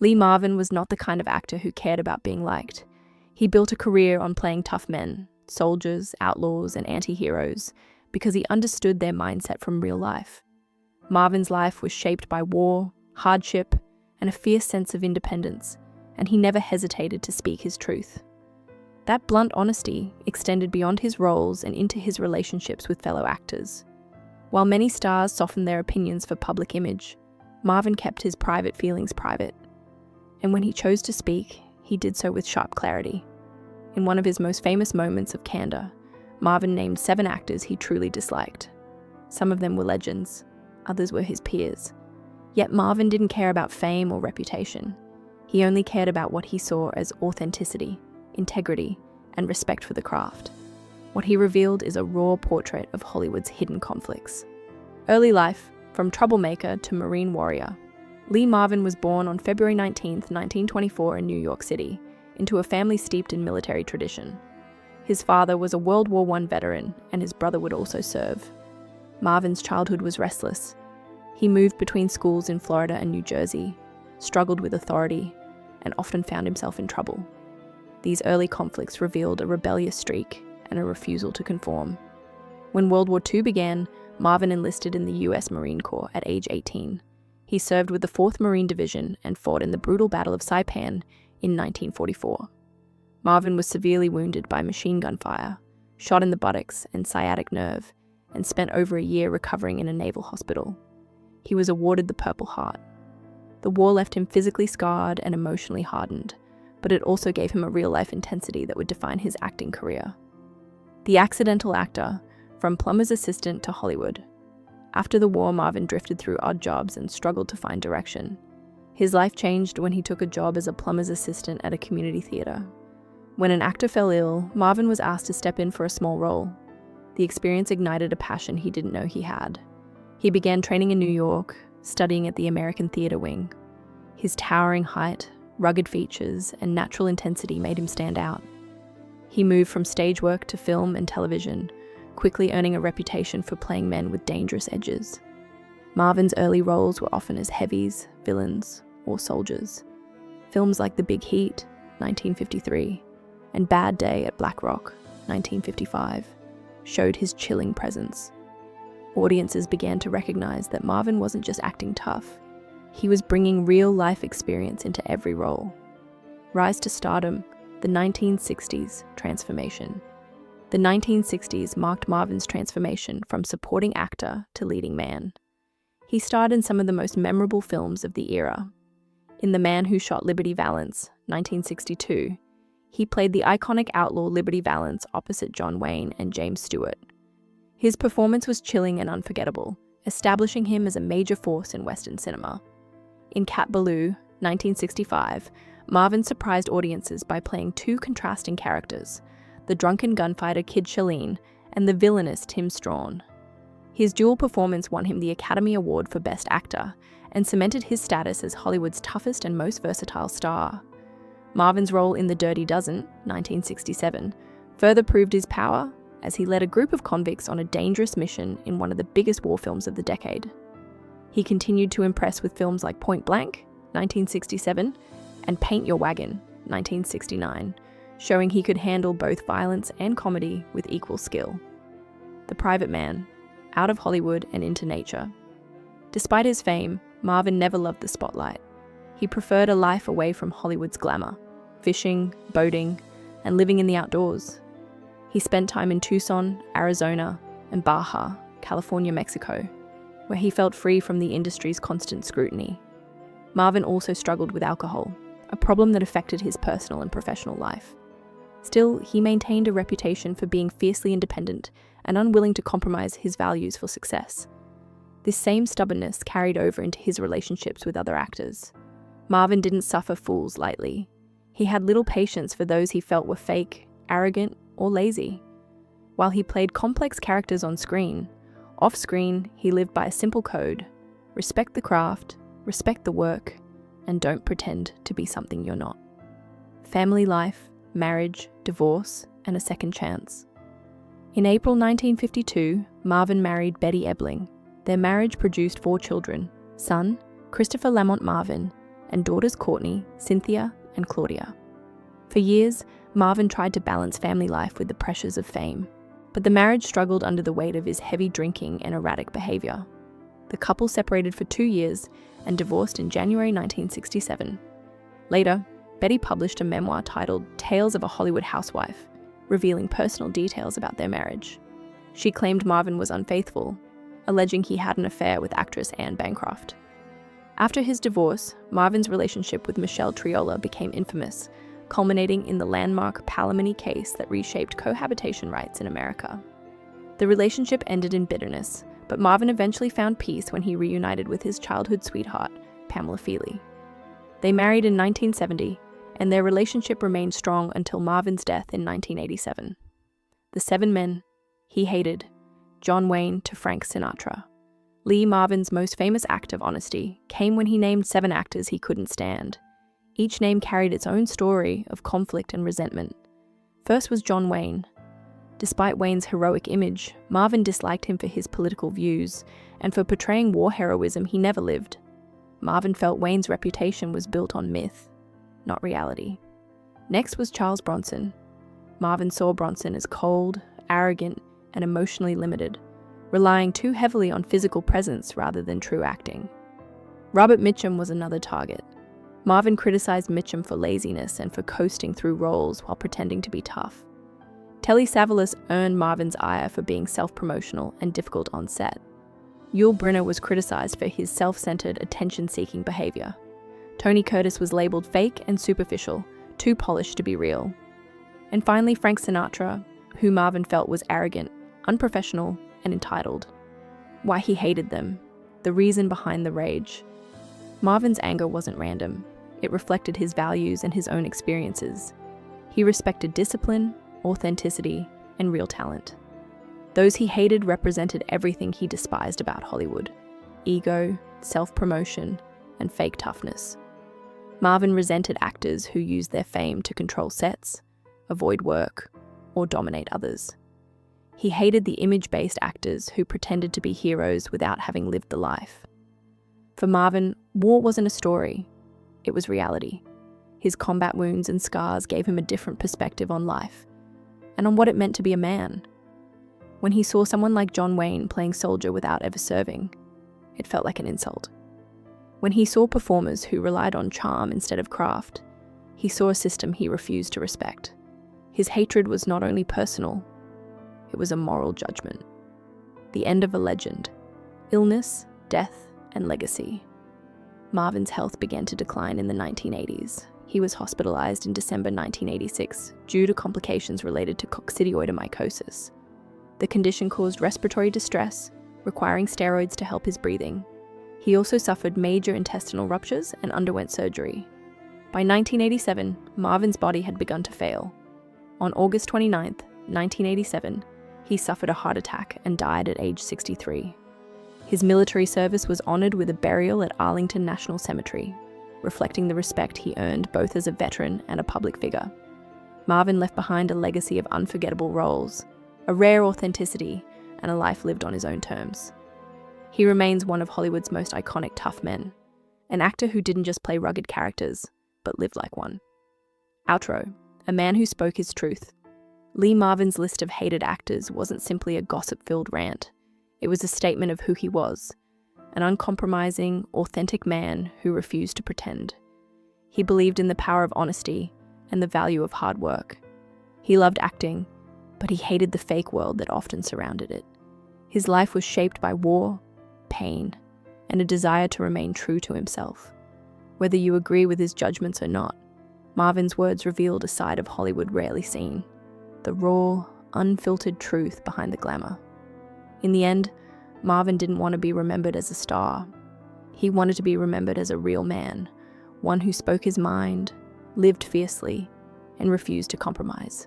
Lee Marvin was not the kind of actor who cared about being liked. He built a career on playing tough men, soldiers, outlaws, and anti-heroes, because he understood their mindset from real life. Marvin's life was shaped by war, hardship, and a fierce sense of independence, and he never hesitated to speak his truth. That blunt honesty extended beyond his roles and into his relationships with fellow actors. While many stars softened their opinions for public image, Marvin kept his private feelings private. And when he chose to speak, he did so with sharp clarity. In one of his most famous moments of candor, Marvin named 7 actors he truly disliked. Some of them were legends, others were his peers. Yet Marvin didn't care about fame or reputation. He only cared about what he saw as authenticity, integrity, and respect for the craft. What he revealed is a raw portrait of Hollywood's hidden conflicts. Early life, from troublemaker to Marine warrior. Lee Marvin was born on February 19, 1924 in New York City, into a family steeped in military tradition. His father was a World War I veteran, and his brother would also serve. Marvin's childhood was restless. He moved between schools in Florida and New Jersey, struggled with authority, and often found himself in trouble. These early conflicts revealed a rebellious streak and a refusal to conform. When World War II began, Marvin enlisted in the US Marine Corps at age 18. He served with the 4th Marine Division and fought in the brutal Battle of Saipan in 1944. Marvin was severely wounded by machine gun fire, shot in the buttocks and sciatic nerve, and spent over a year recovering in a naval hospital. He was awarded the Purple Heart. The war left him physically scarred and emotionally hardened, but it also gave him a real-life intensity that would define his acting career. The accidental actor, from plumber's assistant to Hollywood. After the war, Marvin drifted through odd jobs and struggled to find direction. His life changed when he took a job as a plumber's assistant at a community theater. When an actor fell ill, Marvin was asked to step in for a small role. The experience ignited a passion he didn't know he had. He began training in New York, studying at the American Theater Wing. His towering height, rugged features, and natural intensity made him stand out. He moved from stage work to film and television, quickly earning a reputation for playing men with dangerous edges. Marvin's early roles were often as heavies, villains, or soldiers. Films like The Big Heat, 1953, and Bad Day at Black Rock, 1955, showed his chilling presence. Audiences began to recognize that Marvin wasn't just acting tough. He was bringing real-life experience into every role. Rise to stardom, the 1960s transformation. The 1960s marked Marvin's transformation from supporting actor to leading man. He starred in some of the most memorable films of the era. In The Man Who Shot Liberty Valance, 1962, he played the iconic outlaw Liberty Valance opposite John Wayne and James Stewart. His performance was chilling and unforgettable, establishing him as a major force in Western cinema. In Cat Ballou, 1965, Marvin surprised audiences by playing 2 contrasting characters, the drunken gunfighter Kid Shalene and the villainous Tim Strawn. His dual performance won him the Academy Award for Best Actor and cemented his status as Hollywood's toughest and most versatile star. Marvin's role in The Dirty Dozen, 1967, further proved his power as he led a group of convicts on a dangerous mission in one of the biggest war films of the decade. He continued to impress with films like Point Blank, 1967, and Paint Your Wagon, 1969, showing he could handle both violence and comedy with equal skill. The Private Man, out of Hollywood and into nature. Despite his fame, Marvin never loved the spotlight. He preferred a life away from Hollywood's glamour, fishing, boating, and living in the outdoors. He spent time in Tucson, Arizona, and Baja, California, Mexico, where he felt free from the industry's constant scrutiny. Marvin also struggled with alcohol, a problem that affected his personal and professional life. Still, he maintained a reputation for being fiercely independent and unwilling to compromise his values for success. This same stubbornness carried over into his relationships with other actors. Marvin didn't suffer fools lightly. He had little patience for those he felt were fake, arrogant, or lazy. While he played complex characters on screen, off-screen he lived by a simple code: respect the craft, respect the work, and don't pretend to be something you're not. Family life, marriage, divorce, and a second chance. In April 1952, Marvin married Betty Ebling. Their marriage produced 4 children: son, Christopher Lamont Marvin, and daughters Courtney, Cynthia, and Claudia. For years, Marvin tried to balance family life with the pressures of fame, but the marriage struggled under the weight of his heavy drinking and erratic behavior. The couple separated for 2 years and divorced in January 1967. Later, Betty published a memoir titled Tales of a Hollywood Housewife, revealing personal details about their marriage. She claimed Marvin was unfaithful, alleging he had an affair with actress Anne Bancroft. After his divorce, Marvin's relationship with Michelle Triola became infamous, culminating in the landmark Palimony case that reshaped cohabitation rights in America. The relationship ended in bitterness, but Marvin eventually found peace when he reunited with his childhood sweetheart, Pamela Feely. They married in 1970, and their relationship remained strong until Marvin's death in 1987. The 7 men he hated, John Wayne to Frank Sinatra. Lee Marvin's most famous act of honesty came when he named 7 actors he couldn't stand. Each name carried its own story of conflict and resentment. First was John Wayne. Despite Wayne's heroic image, Marvin disliked him for his political views and for portraying war heroism he never lived. Marvin felt Wayne's reputation was built on myth, not reality. Next was Charles Bronson. Marvin saw Bronson as cold, arrogant, and emotionally limited, relying too heavily on physical presence rather than true acting. Robert Mitchum was another target. Marvin criticized Mitchum for laziness and for coasting through roles while pretending to be tough. Telly Savalas earned Marvin's ire for being self-promotional and difficult on set. Yul Brynner was criticized for his self-centered, attention-seeking behavior. Tony Curtis was labeled fake and superficial, too polished to be real. And finally, Frank Sinatra, who Marvin felt was arrogant, unprofessional, and entitled. Why he hated them, the reason behind the rage. Marvin's anger wasn't random. It reflected his values and his own experiences. He respected discipline, authenticity, and real talent. Those he hated represented everything he despised about Hollywood: ego, self-promotion, and fake toughness. Marvin resented actors who used their fame to control sets, avoid work, or dominate others. He hated the image-based actors who pretended to be heroes without having lived the life. For Marvin, war wasn't a story, it was reality. His combat wounds and scars gave him a different perspective on life, and on what it meant to be a man. When he saw someone like John Wayne playing soldier without ever serving, it felt like an insult. When he saw performers who relied on charm instead of craft, he saw a system he refused to respect. His hatred was not only personal, it was a moral judgment. The end of a legend. Illness, death, and legacy. Marvin's health began to decline in the 1980s. He was hospitalized in December 1986 due to complications related to coccidioidomycosis. The condition caused respiratory distress, requiring steroids to help his breathing. He also suffered major intestinal ruptures and underwent surgery. By 1987, Marvin's body had begun to fail. On August 29, 1987, he suffered a heart attack and died at age 63. His military service was honored with a burial at Arlington National Cemetery, reflecting the respect he earned both as a veteran and a public figure. Marvin left behind a legacy of unforgettable roles, a rare authenticity, and a life lived on his own terms. He remains one of Hollywood's most iconic tough men, an actor who didn't just play rugged characters, but lived like one. Outro, a man who spoke his truth. Lee Marvin's list of hated actors wasn't simply a gossip-filled rant. It was a statement of who he was, an uncompromising, authentic man who refused to pretend. He believed in the power of honesty and the value of hard work. He loved acting, but he hated the fake world that often surrounded it. His life was shaped by war, pain, and a desire to remain true to himself. Whether you agree with his judgments or not, Marvin's words revealed a side of Hollywood rarely seen, the raw, unfiltered truth behind the glamour. In the end, Marvin didn't want to be remembered as a star. He wanted to be remembered as a real man, one who spoke his mind, lived fiercely, and refused to compromise.